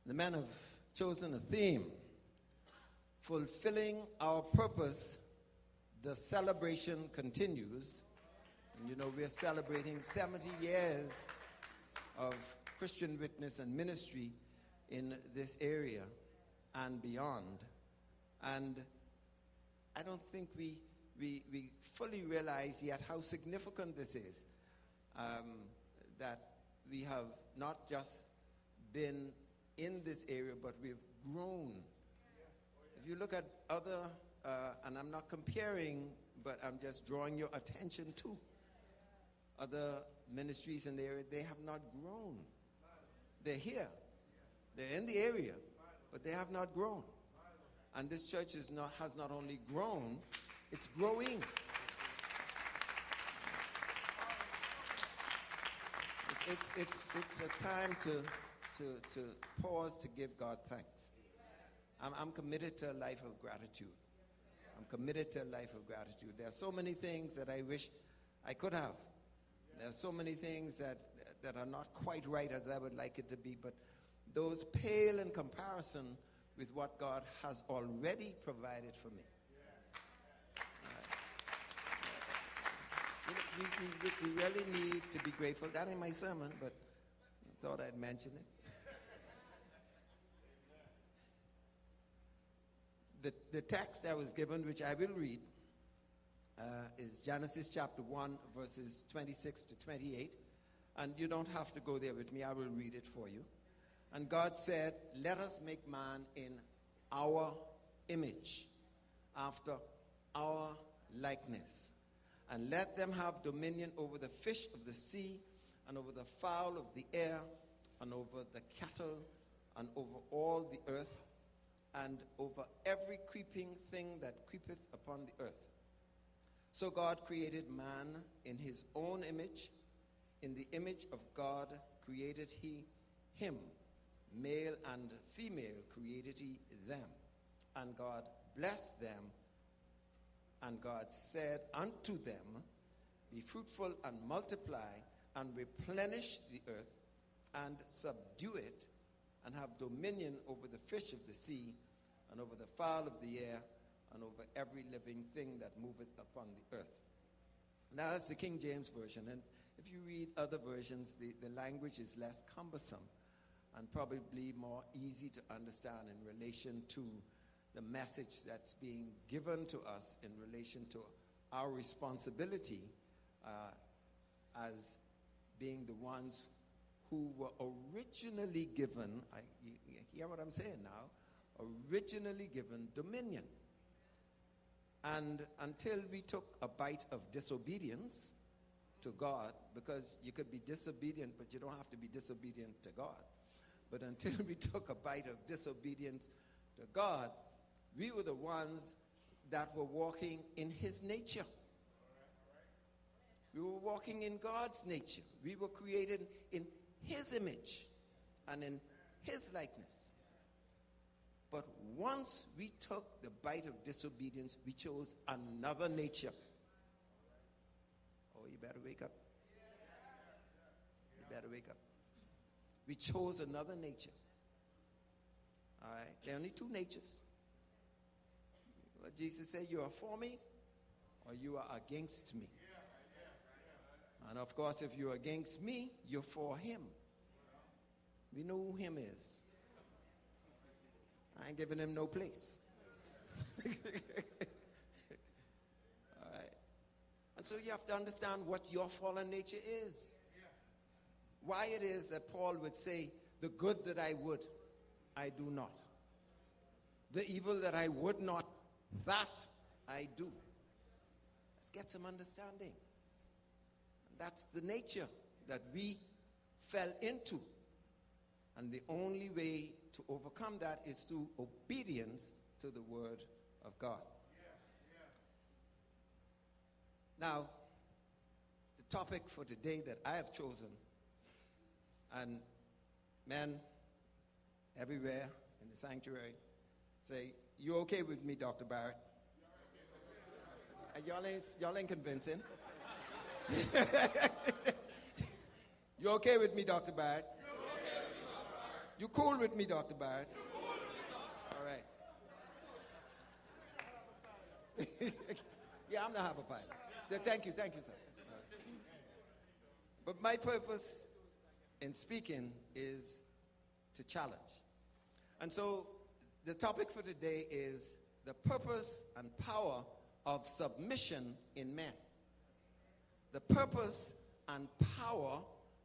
The men have chosen a theme: fulfilling our purpose, the celebration continues. And you know, we're celebrating 70 years of Christian witness and ministry in this area and beyond. And I don't think we fully realize yet how significant this is, that we have not just been in this area, but we've grown. If you look at other, and I'm not comparing, but I'm just drawing your attention to other ministries in the area, they have not grown. They're here. They're in the area, but they have not grown. And this church has not only grown, it's growing. It's a time to pause to give God thanks. I'm committed to a life of gratitude. I'm committed to a life of gratitude. There are so many things that I wish I could have. There are so many things that are not quite right as I would like it to be, but those pale in comparison with what God has already provided for me. We really need to be grateful. That ain't my sermon, but I thought I'd mention it. The text that was given, which I will read, is Genesis chapter 1, verses 26 to 28. And you don't have to go there with me. I will read it for you. And God said, "Let us make man in our image, after our likeness. And let them have dominion over the fish of the sea, and over the fowl of the air, and over the cattle, and over all the earth, and over every creeping thing that creepeth upon the earth." So God created man in his own image. In the image of God created he him. Male and female created he them. And God blessed them. And God said unto them, "Be fruitful and multiply, and replenish the earth, and subdue it, and have dominion over the fish of the sea, and over the fowl of the air, and over every living thing that moveth upon the earth." Now that's the King James Version. And if you read other versions, the language is less cumbersome and probably more easy to understand in relation to the message that's being given to us in relation to our responsibility as being the ones who were originally given, you hear what I'm saying now, originally given dominion. And until we took a bite of disobedience to God, because you could be disobedient, but you don't have to be disobedient to God. But until we took a bite of disobedience to God, we were the ones that were walking in his nature. We were walking in God's nature. We were created in his image and in his likeness. But once we took the bite of disobedience, we chose another nature. Oh, you better wake up. You better wake up. We chose another nature. All right? There are only two natures. What Jesus said, you are for me or you are against me. And of course, if you're against me, you're for him. We know who him is. I ain't giving him no place. All right. And so you have to understand what your fallen nature is. Why it is that Paul would say, "The good that I would, I do not. The evil that I would not, that I do." Let's get some understanding. That's the nature that we fell into. And the only way to overcome that is through obedience to the word of God. Now, the topic for today that I have chosen, and men everywhere in the sanctuary say, "You okay with me, Dr. Barrett?" Y'all ain't convincing. You okay with me, Dr. Barrett? You cool with me, Dr. Barrett? All right. Yeah, I'm the harbor pilot. Thank you, sir. All right. But my purpose in speaking is to challenge. And so the topic for today is the purpose and power of submission in men. The purpose and power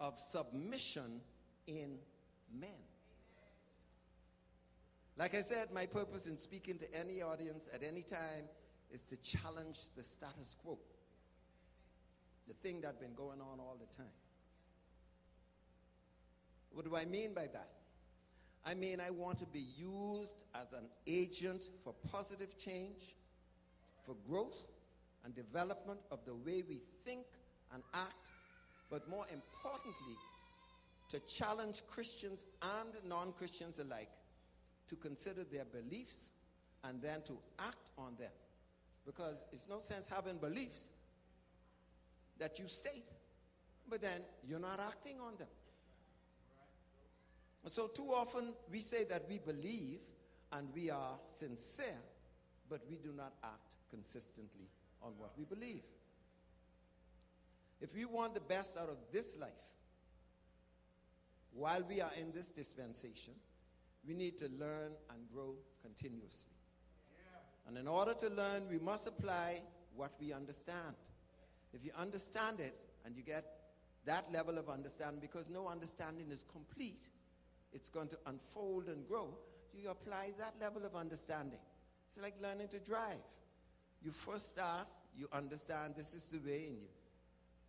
of submission in men. Like I said, my purpose in speaking to any audience at any time is to challenge the status quo. The thing that's been going on all the time. What do I mean by that? I mean, I want to be used as an agent for positive change, for growth and development of the way we think and act, but more importantly, to challenge Christians and non-Christians alike to consider their beliefs and then to act on them. Because it's no sense having beliefs that you state, but then you're not acting on them. And so too often we say that we believe and we are sincere, but we do not act consistently on what we believe. If we want the best out of this life, while we are in this dispensation, we need to learn and grow continuously. And in order to learn, we must apply what we understand. If you understand it and you get that level of understanding, because no understanding is complete, it's going to unfold and grow. You apply that level of understanding. It's like learning to drive. You first start, you understand this is the way in you.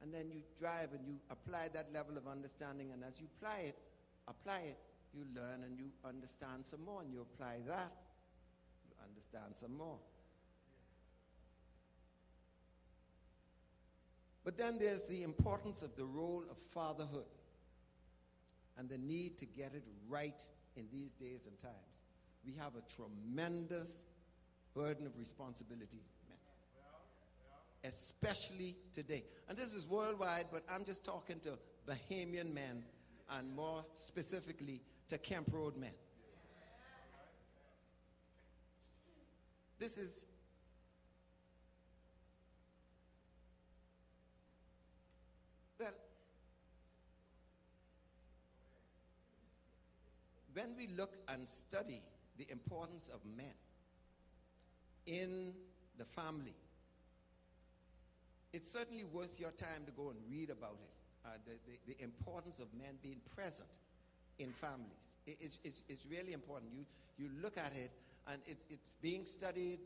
And then you drive and you apply that level of understanding. And as you apply it, you learn and you understand some more. And you apply that, you understand some more. But then there's the importance of the role of fatherhood and the need to get it right in these days and times. We have a tremendous burden of responsibility, men, especially today. And this is worldwide, but I'm just talking to Bahamian men and more specifically to Kemp Road men. This is when we look and study the importance of men in the family, it's certainly worth your time to go and read about it. The importance of men being present in families. It's really important. You look at it, and it's being studied,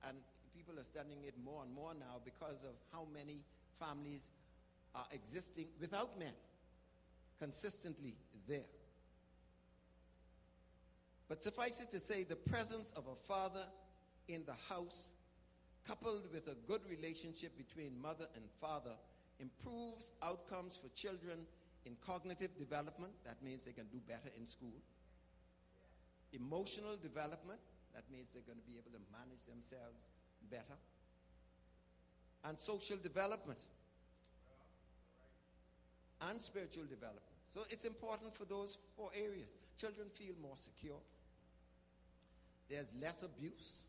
and people are studying it more and more now because of how many families are existing without men consistently there. But suffice it to say, the presence of a father in the house, coupled with a good relationship between mother and father, improves outcomes for children in cognitive development. That means they can do better in school. Emotional development. That means they're going to be able to manage themselves better. And social development. And spiritual development. So it's important for those 4 areas. Children feel more secure. There's less abuse.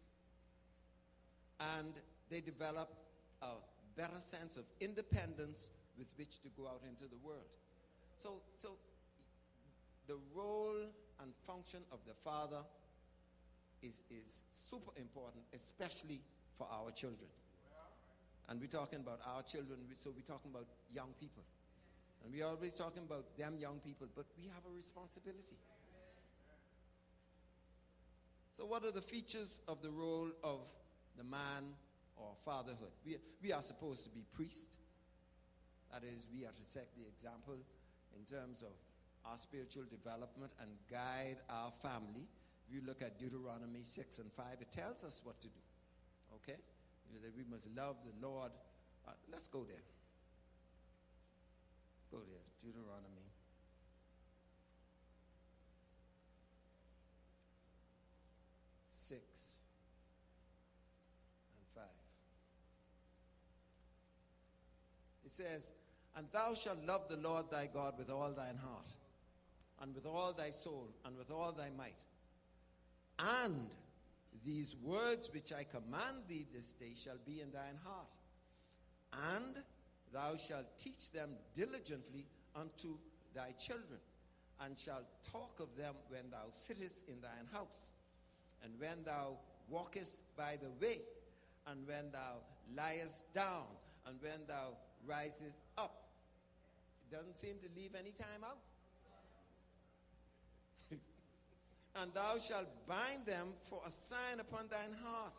And they develop a better sense of independence with which to go out into the world. So the role and function of the father is super important, especially for our children. And we're talking about our children, so we're talking about young people. And we're always talking about them young people, but we have a responsibility. So what are the features of the role of the man or fatherhood? We are supposed to be priests. That is, we are to set the example in terms of our spiritual development and guide our family. If you look at Deuteronomy 6 and 5, it tells us what to do. Okay? That we must love the Lord. Let's go there. Go there, Deuteronomy. It says, and thou shalt love the Lord thy God with all thine heart, and with all thy soul, and with all thy might. And these words which I command thee this day shall be in thine heart, and thou shalt teach them diligently unto thy children, and shalt talk of them when thou sittest in thine house, and when thou walkest by the way, and when thou liest down, and when thou risest up. It doesn't seem to leave any time out. And thou shalt bind them for a sign upon thine heart,